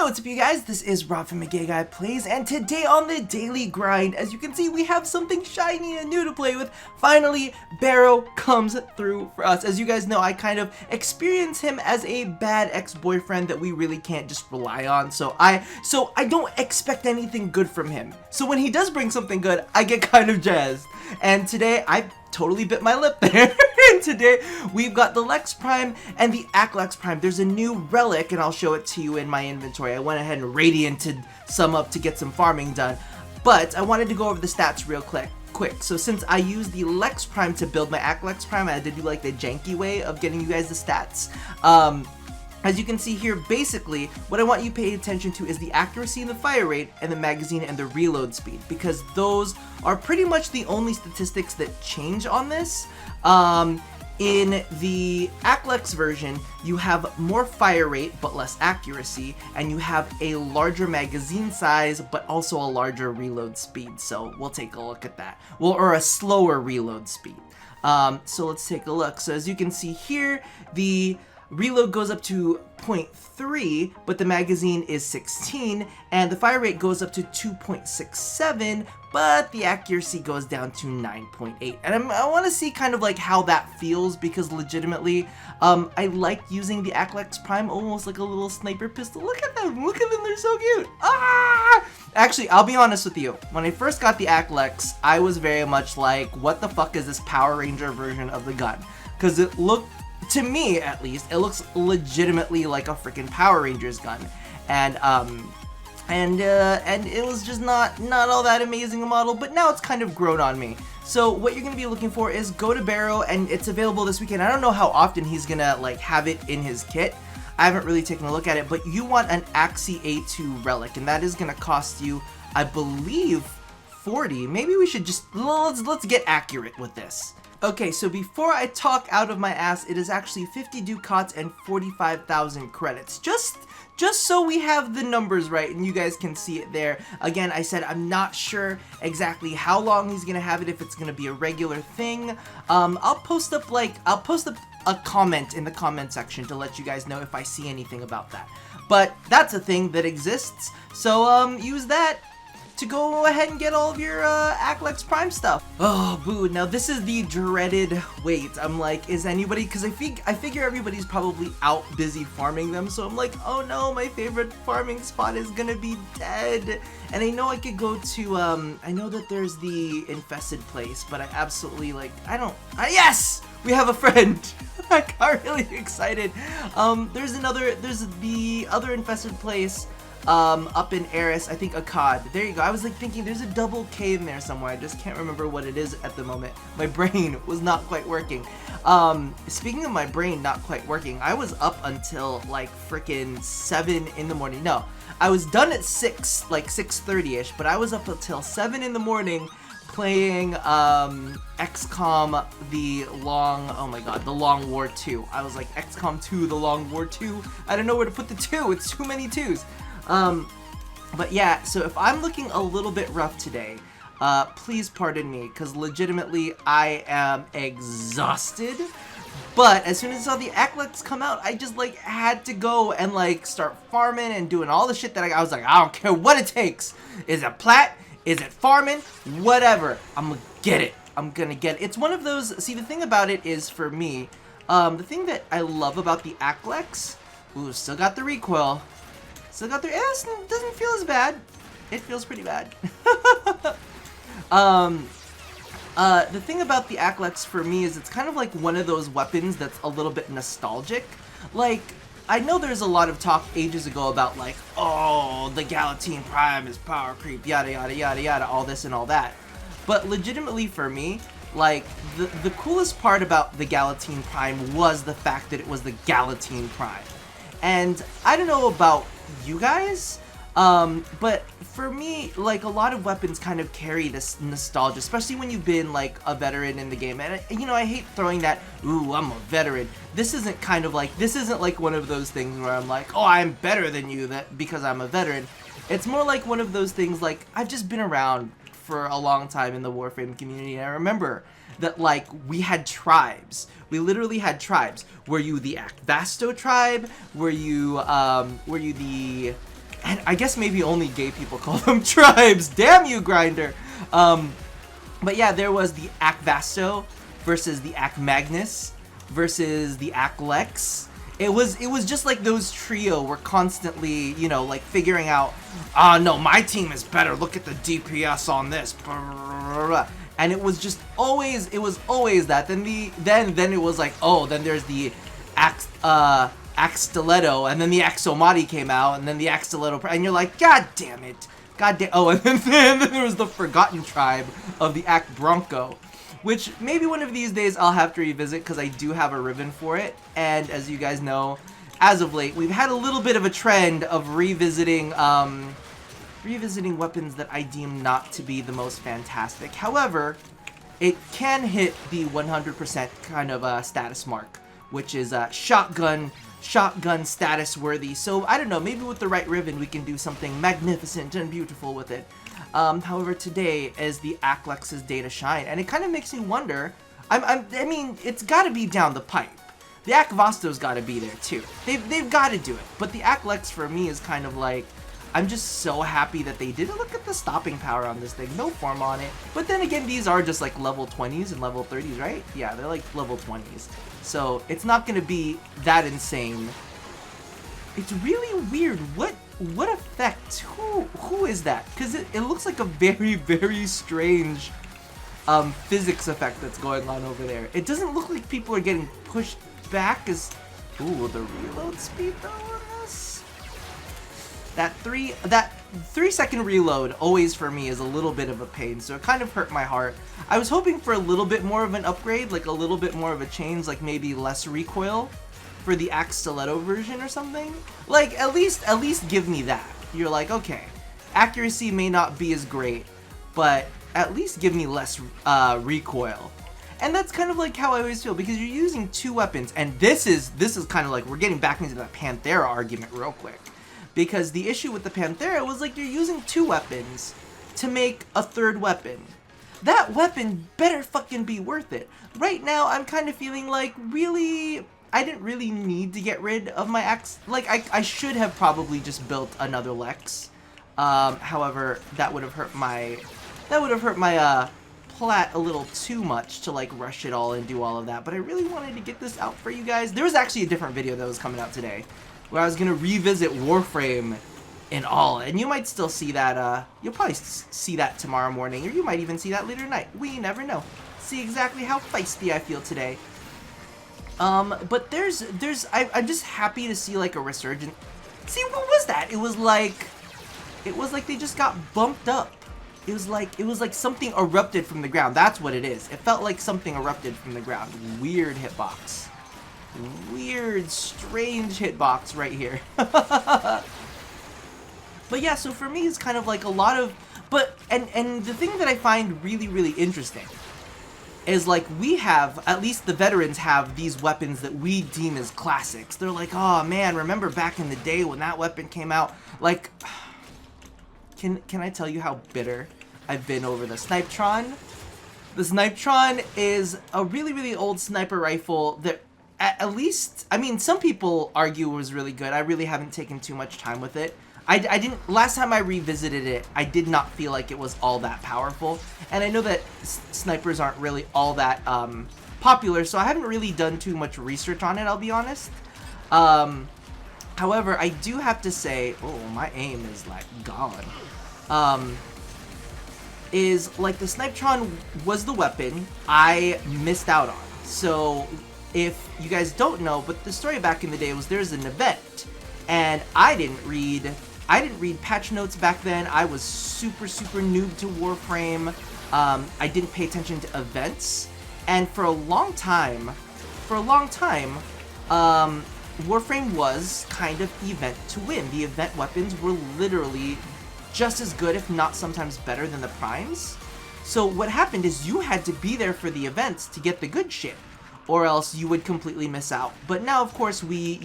What's up, you guys? This is Rob from Gay Guy Plays, and today on the Daily Grind, as you can see, we have something shiny and new to play with. Finally, Barrow comes through for us. As you guys know, I kind of experience him as a bad ex-boyfriend that we really can't just rely on, so I don't expect anything good from him. So when he does bring something good, I get kind of jazzed. And today, I totally bit my lip there. And today, we've got the Lex Prime and the Aklex Prime. There's a new relic, and I'll show it to you in my inventory. I went ahead and radianted some up to get some farming done. But I wanted to go over the stats real quick. So since I used the Lex Prime to build my Aklex Prime, I had to do like the janky way of getting you guys the stats. As you can see here, basically, what I want you to pay attention to is the accuracy and the fire rate, and the magazine and the reload speed, because those are pretty much the only statistics that change on this. In the Aklex version, you have more fire rate but less accuracy, and you have a larger magazine size but also a larger reload speed. So we'll take a look at that. Well, or a slower reload speed. So let's take a look. So as you can see here, the reload goes up to 0.3, but the magazine is 16, and the fire rate goes up to 2.67, but the accuracy goes down to 9.8. And I want to see kind of like how that feels, because legitimately, I like using the Aklex Prime almost like a little sniper pistol. Look at them, they're so cute. Actually, I'll be honest with you. When I first got the Aklex, I was very much like, what the fuck is this Power Ranger version of the gun? Because it looked, to me at least, it looks legitimately like a freaking Power Rangers gun, and it was just not all that amazing a model, but now it's kind of grown on me. So what you're gonna be looking for is go to Barrow, and it's available this weekend. I don't know how often he's gonna like have it in his kit. I haven't really taken a look at it, but you want an Axie A2 relic, and that is gonna cost you, I believe, 40. Maybe we should just let's get accurate with this. Okay, so before I talk out of my ass, it is actually 50 ducats and 45,000 credits. Just so we have the numbers right and you guys can see it there. Again, I said I'm not sure exactly how long he's gonna have it, if it's gonna be a regular thing. I'll post up a comment in the comment section to let you guys know if I see anything about that. But that's a thing that exists, so use that to go ahead and get all of your Aklex Prime stuff. Oh, boo. Now this is the dreaded wait. I'm like, is anybody, because I figure everybody's probably out busy farming them, so I'm like, oh no, my favorite farming spot is gonna be dead. And I know I could go to, I know that there's the infested place, but I absolutely, like, yes! We have a friend! I got really excited. There's the other infested place, up in Eris, I think Akkad. There you go. I was like thinking there's a double K in there somewhere. I just can't remember what it is at the moment. My brain was not quite working. Speaking of my brain not quite working, I was up until like freaking 7 in the morning. No, I was done at 6, like 6:30ish, but I was up until 7 in the morning playing XCOM the Long War 2. I was like, XCOM 2, the Long War 2. I don't know where to put the 2. It's too many 2s. But yeah, so if I'm looking a little bit rough today, please pardon me, because legitimately I am exhausted. But as soon as I saw the Aklex come out, I just like had to go and like start farming and doing all the shit that I was like, I don't care what it takes. Is it plat? Is it farming? Whatever. I'm gonna get it. I'm gonna get it. It's one of those, see, the thing about it is, for me, the thing that I love about the Aklex, ooh, still got the recoil. Still got it doesn't feel as bad. It feels pretty bad. The thing about the Aklex for me is it's kind of like one of those weapons that's a little bit nostalgic. Like, I know there's a lot of talk ages ago about like, oh, the Galatine Prime is power creep, yada yada yada yada, all this and all that. But legitimately for me, like, the coolest part about the Galatine Prime was the fact that it was the Galatine Prime. And I don't know about you guys, but for me, like, a lot of weapons kind of carry this nostalgia, especially when you've been like a veteran in the game. And you know, I hate throwing that, ooh, I'm a veteran. This isn't like one of those things where I'm like, oh, I'm better than you because I'm a veteran. It's more like one of those things like, I've just been around for a long time in the Warframe community, and I remember that, like, we had tribes. We literally had tribes. Were you the Vasto tribe? Were you the And I guess maybe only gay people call them tribes. Damn you, Grinder. But yeah, there was the Akvasto versus the Magnus versus the Aklex. It was just like those trio were constantly, you know, like figuring out, no, my team is better. Look at the DPS on this. And it was just always, that. Then it was like, oh, then there's the Stiletto, and then the Axomati came out, and then the Stiletto, and you're like, god damn it. God damn. Oh, and then there was the Forgotten Tribe of the Bronco, which maybe one of these days I'll have to revisit because I do have a ribbon for it. And as you guys know, as of late, we've had a little bit of a trend of revisiting weapons that I deem not to be the most fantastic. However, it can hit the 100% kind of status mark, which is shotgun status worthy. So I don't know, maybe with the right ribbon we can do something magnificent and beautiful with it. However, today is the Aklex's day to shine, and it kind of makes me wonder. I mean, it's got to be down the pipe. The Akvasto's got to be there too. They've got to do it. But the Aklex for me is kind of like, I'm just so happy that they did it. Look at the stopping power on this thing. No form on it. But then again, these are just like level 20s and level 30s, right? Yeah, they're like level 20s. So it's not going to be that insane. It's really weird. What effect? Who is that? Because it looks like a very, very strange physics effect that's going on over there. It doesn't look like people are getting pushed back as... Ooh, the reload speed though on this? That 3-second reload always for me is a little bit of a pain, so it kind of hurt my heart. I was hoping for a little bit more of an upgrade, like a little bit more of a change, like maybe less recoil for the Axe Stiletto version or something. Like at least give me that. You're like, okay, accuracy may not be as great, but at least give me less recoil. And that's kind of like how I always feel, because you're using two weapons, and this is kind of like, we're getting back into that Panthera argument real quick. Because the issue with the Panthera was like, you're using two weapons to make a third weapon. That weapon better fucking be worth it. Right now, I'm kind of feeling like, really, I didn't really need to get rid of my axe. Like, I should have probably just built another Lex. However, that would have hurt my plat a little too much to like rush it all and do all of that. But I really wanted to get this out for you guys. There was actually a different video that was coming out today, where I was going to revisit Warframe in all, and you might still see that, you'll probably see that tomorrow morning, or you might even see that later tonight. We never know. See exactly how feisty I feel today. But I'm just happy to see, like, a resurgence. See, what was that? It was like they just got bumped up. It was like something erupted from the ground. That's what it is. It felt like something erupted from the ground. Weird hitbox. Weird, strange hitbox right here. But yeah, so for me it's kind of like a lot of, and the thing that I find really, really interesting is like we have, at least the veterans have these weapons that we deem as classics. They're like, oh man, remember back in the day when that weapon came out? Like, can I tell you how bitter I've been over the Snipetron? The Snipetron is a really, really old sniper rifle that at least, I mean, some people argue it was really good. I really haven't taken too much time with it. I didn't, last time I revisited it, I did not feel like it was all that powerful. And I know that snipers aren't really all that popular, so I haven't really done too much research on it, I'll be honest. However, I do have to say, oh, my aim is like gone. Is like the Snipetron was the weapon I missed out on. So if you guys don't know, but the story back in the day was there's an event, and I didn't read patch notes back then. I was super noob to Warframe. I didn't pay attention to events, and for a long time, Warframe was kind of event to win. The event weapons were literally just as good, if not sometimes better than the primes. So what happened is you had to be there for the events to get the good shit, or else you would completely miss out. But now, of course, we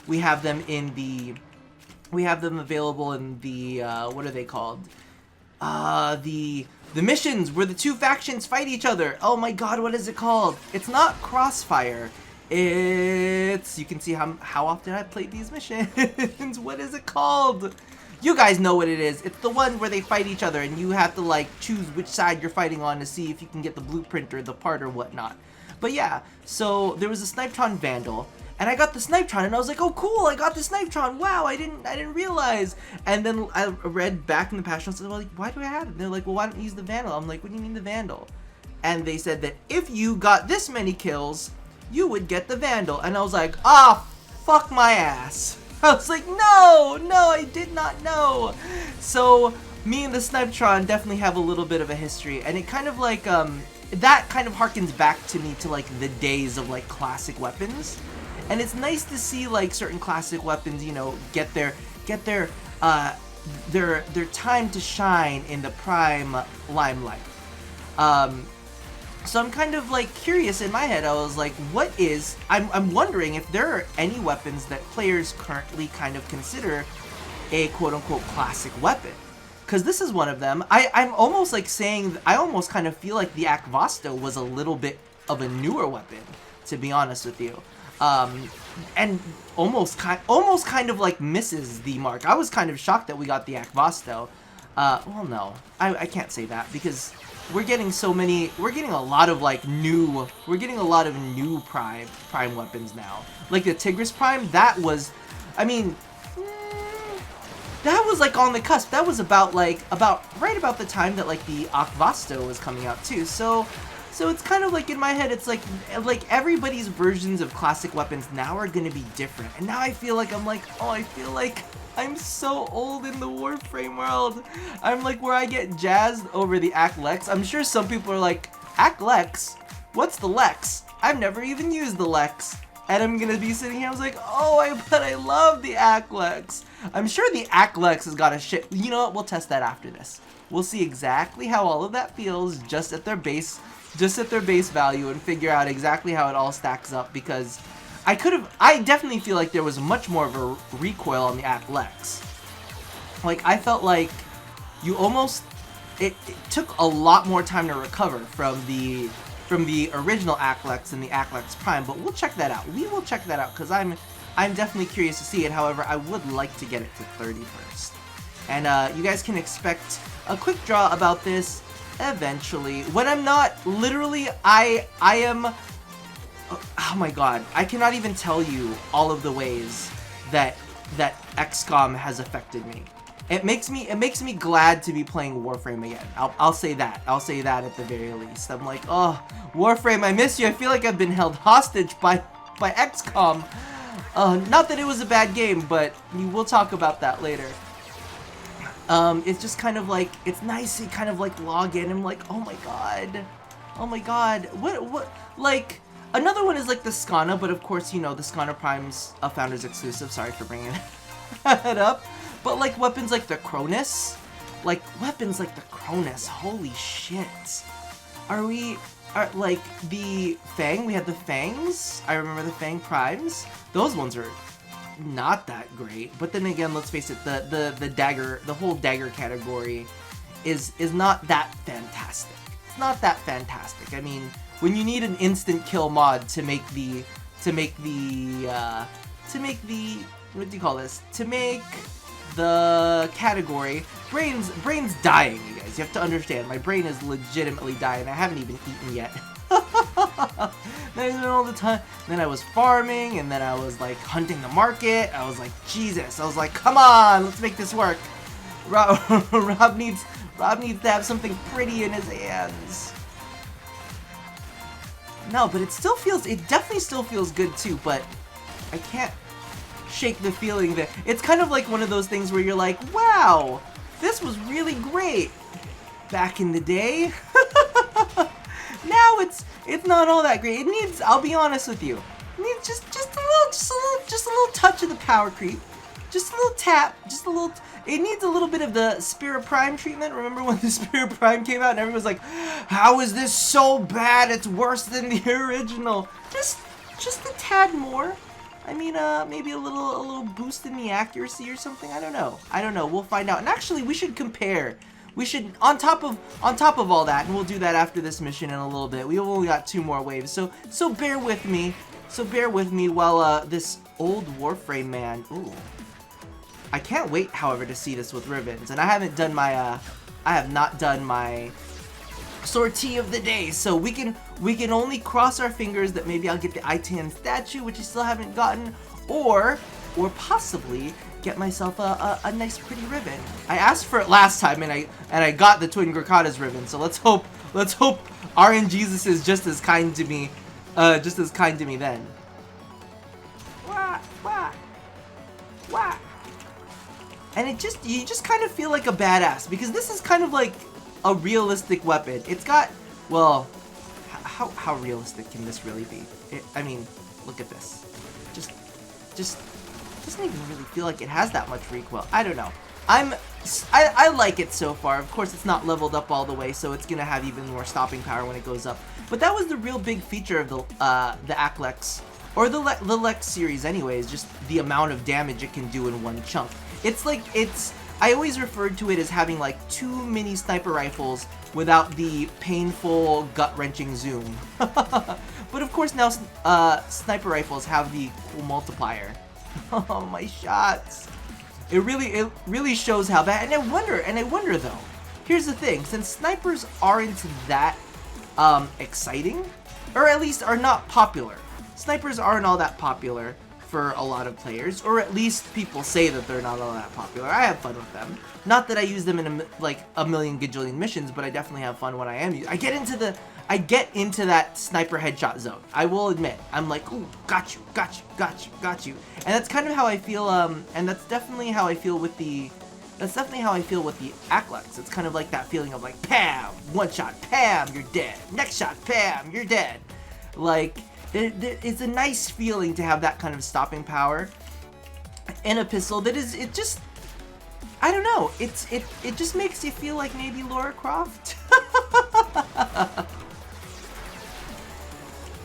have them in the, we have them available in the, what are they called? The missions where the two factions fight each other. Oh my god, what is it called? It's not Crossfire. It's, you can see how often I played these missions. What is it called? You guys know what it is. It's the one where they fight each other and you have to like choose which side you're fighting on to see if you can get the blueprint or the part or whatnot. But yeah, so there was a Snipetron Vandal, and I got the Snipetron, and I was like, oh cool, I got the Snipetron, wow, I didn't realize. And then I read back in the patch notes, and I was like, why do I have it? And they're like, well, why don't you use the Vandal? I'm like, what do you mean the Vandal? And they said that if you got this many kills, you would get the Vandal. And I was like, ah, fuck my ass. I was like, no, I did not know. So me and the Snipetron definitely have a little bit of a history, and it kind of like, that kind of harkens back to me to like the days of like classic weapons. And it's nice to see like certain classic weapons, you know, get their time to shine in the prime limelight. So I'm kind of like curious in my head. I was like, I'm wondering if there are any weapons that players currently kind of consider a quote-unquote classic weapon. Because this is one of them. I'm almost like saying, I almost kind of feel like the Akvasto was a little bit of a newer weapon, to be honest with you. And almost kind of like misses the mark. I was kind of shocked that we got the Akvasto. Well, no, I can't say that, because we're getting a lot of new prime weapons now. Like the Tigris Prime, that was, I mean, that was like on the cusp. That was about right about the time that like the Akvasto was coming out too. So it's kind of like in my head, it's like everybody's versions of classic weapons now are gonna be different. And now I feel like I'm so old in the Warframe world. I'm like where I get jazzed over the Aklex. I'm sure some people are like, Aklex? What's the Lex? I've never even used the Lex. And I'm gonna be sitting here, I was like, oh, but I love the Aklex. I'm sure the Aklex has got a shit. You know what? We'll test that after this. We'll see exactly how all of that feels just at their base value, and figure out exactly how it all stacks up, because I definitely feel like there was much more of a recoil on the Aklex. Like, I felt like it took a lot more time to recover from the original Aklex and the Aklex Prime, but we'll check that out. We will check that out, because I'm definitely curious to see it. However, I would like to get it to 30 first. And you guys can expect a quick draw about this eventually. When I'm not, literally, I am, oh my god, I cannot even tell you all of the ways that XCOM has affected me. It makes me glad to be playing Warframe again. I'll say that. I'll say that at the very least. I'm like, oh, Warframe, I miss you. I feel like I've been held hostage by XCOM. Not that it was a bad game, but we'll talk about that later. It's just kind of like, it's nice to kind of like log in and I'm like, oh my god, what, like, another one is like the Skana, but of course, you know, the Skana Prime's a Founders exclusive, sorry for bringing that up, but like weapons like the Cronus, holy shit, like the Fang, we had the Fangs, I remember the Fang Primes, those ones are not that great, but then again, let's face it, the dagger, the whole dagger category is not that fantastic. It's not that fantastic. I mean, when you need an instant kill mod to make the what do you call this? To make the category, brain's dying, you guys. You have to understand, my brain is legitimately dying. I haven't even eaten yet. Then all the time, then I was farming, and then I was like hunting the market. I was like, Jesus, I was like, come on, let's make this work. Rob needs to have something pretty in his hands. No, but it definitely still feels good too, but I can't shake the feeling that it's kind of like one of those things where you're like, wow, this was really great back in the day. Now it's not all that great. It needs, I'll be honest with you, it needs just a little touch of the power creep, just a little tap, it needs a little bit of the Spirit Prime treatment. Remember when the Spirit Prime came out and everyone was like, how is this so bad? It's worse than the original. Just a tad more. I mean, maybe a little boost in the accuracy or something. I don't know. We'll find out. And actually, we should compare. We should, on top of all that, and we'll do that after this mission in a little bit. We've only got 2 more waves, so bear with me. So bear with me while this old Warframe man. Ooh. I can't wait, however, to see this with ribbons. And I haven't done my, I have not done my sortie of the day, so we can only cross our fingers that maybe I'll get the Itan statue, which I still haven't gotten, or possibly get myself a nice pretty ribbon. I asked for it last time and I got the Twin Grakatas ribbon, so let's hope RNGesus is just as kind to me then. Wah, wah, wah. And you just kind of feel like a badass, because this is kind of like a realistic weapon. It's got, well, how realistic can this really be? I mean, look at this. Just doesn't even really feel like it has that much recoil. I don't know. I like it so far. Of course, it's not leveled up all the way, so it's gonna have even more stopping power when it goes up. But that was the real big feature of the Aklex, or the Lex series anyways, just the amount of damage it can do in one chunk. I always referred to it as having like 2 mini sniper rifles without the painful, gut-wrenching zoom. But of course now sniper rifles have the cool multiplier. Oh, my shots. It really shows how bad. And I wonder though, here's the thing, since snipers aren't that exciting, or at least are not popular. Snipers aren't all that popular for a lot of players, or at least people say that they're not all that popular. I have fun with them. Not that I use them in a million gajillion missions, but I definitely have fun when I am using. I get into that sniper headshot zone. I will admit. I'm like, ooh, got you. And that's kind of how I feel, and that's definitely how I feel with the Aklex. It's kind of like that feeling of like, pam, one shot, pam, you're dead. Next shot, pam, you're dead. Like, it's a nice feeling to have that kind of stopping power in a pistol that is, I don't know, it just makes you feel like maybe Lara Croft.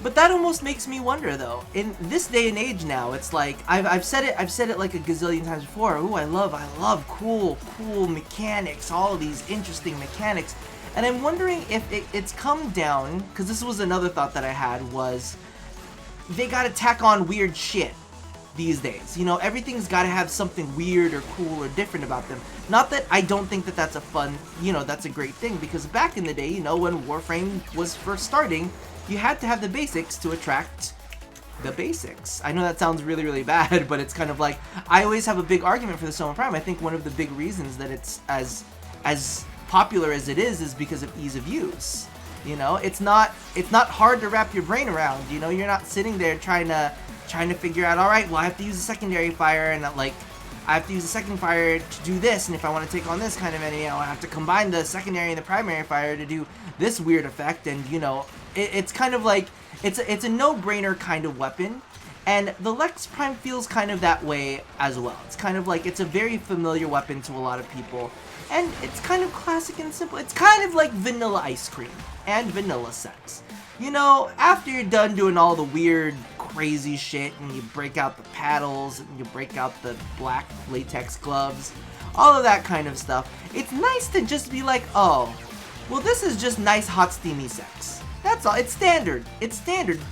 But that almost makes me wonder though, in this day and age now, it's like, I've said it like a gazillion times before, ooh, I love cool mechanics, all of these interesting mechanics, and I'm wondering if it's come down, because this was another thought that I had, was they gotta tack on weird shit these days. You know, everything's gotta have something weird or cool or different about them. Not that I don't think that that's a fun, you know, that's a great thing, because back in the day, you know, when Warframe was first starting, you had to have the basics to attract the basics. I know that sounds really bad, but it's kind of like, I always have a big argument for the Soma Prime. I think one of the big reasons that it's as popular as it is because of ease of use. You know, it's not hard to wrap your brain around. You know, you're not sitting there trying to figure out, all right, well, I have to use a secondary fire, and like, I have to use a second fire to do this, and if I want to take on this kind of enemy, I have to combine the secondary and the primary fire to do this weird effect. And you know, it's kind of like, it's a no-brainer kind of weapon, and the Lex Prime feels kind of that way as well. It's kind of like, it's a very familiar weapon to a lot of people, and it's kind of classic and simple. It's kind of like vanilla ice cream and vanilla sex. You know, after you're done doing all the weird, crazy shit, and you break out the paddles, and you break out the black latex gloves, all of that kind of stuff, it's nice to just be like, oh, well, this is just nice, hot, steamy sex. That's all. It's standard.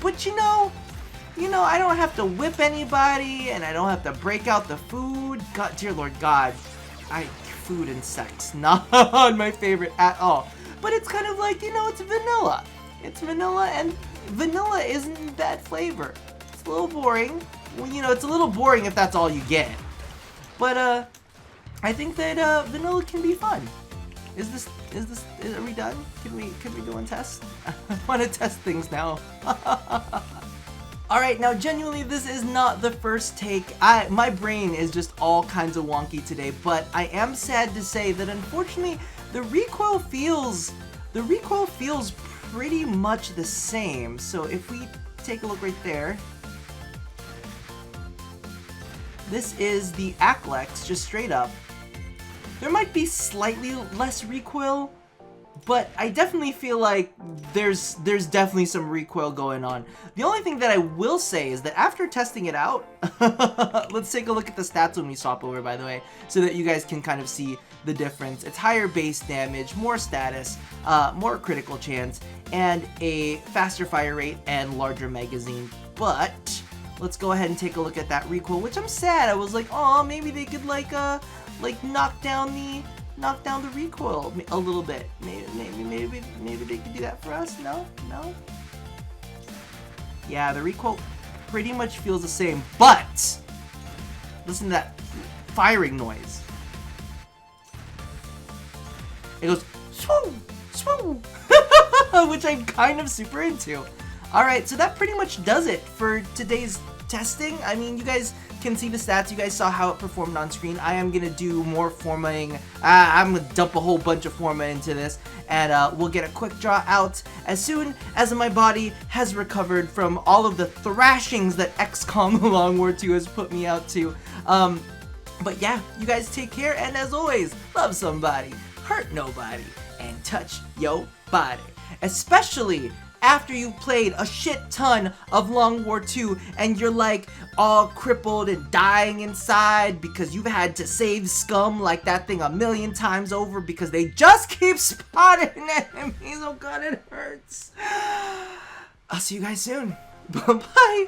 But you know, I don't have to whip anybody, and I don't have to break out the food. God, dear Lord God, food and sex, not my favorite at all. But it's kind of like, you know, it's vanilla. It's vanilla, and vanilla isn't bad flavor. It's a little boring. Well, you know, it's a little boring if that's all you get. But I think that vanilla can be fun. Are we done? Can we go and test? I want to test things now. Alright, now genuinely this is not the first take. My brain is just all kinds of wonky today, but I am sad to say that unfortunately the recoil feels pretty much the same. So if we take a look right there, this is the Aklex, just straight up. There might be slightly less recoil, but I definitely feel like there's definitely some recoil going on. The only thing that I will say is that after testing it out, let's take a look at the stats when we swap over, by the way, so that you guys can kind of see the difference. It's higher base damage, more status, more critical chance, and a faster fire rate and larger magazine. But let's go ahead and take a look at that recoil, which I'm sad. I was like, oh, maybe they could like knock down the recoil a little bit. Maybe they could do that for us. No. Yeah, the recoil pretty much feels the same, but listen to that firing noise. It goes swoo, swoo, which I'm kind of super into. Alright, so that pretty much does it for today's testing. I mean, you guys can see the stats. You guys saw how it performed on screen. I am going to do more formatting. I'm going to dump a whole bunch of format into this, and we'll get a quick draw out as soon as my body has recovered from all of the thrashings that XCOM Long War 2 has put me out to. But yeah, you guys take care, and as always, love somebody, hurt nobody, and touch yo body. Especially after you've played a shit ton of Long War 2 and you're like all crippled and dying inside because you've had to save scum like that thing a million times over because they just keep spotting enemies. Oh god, it hurts. I'll see you guys soon. Bye-bye.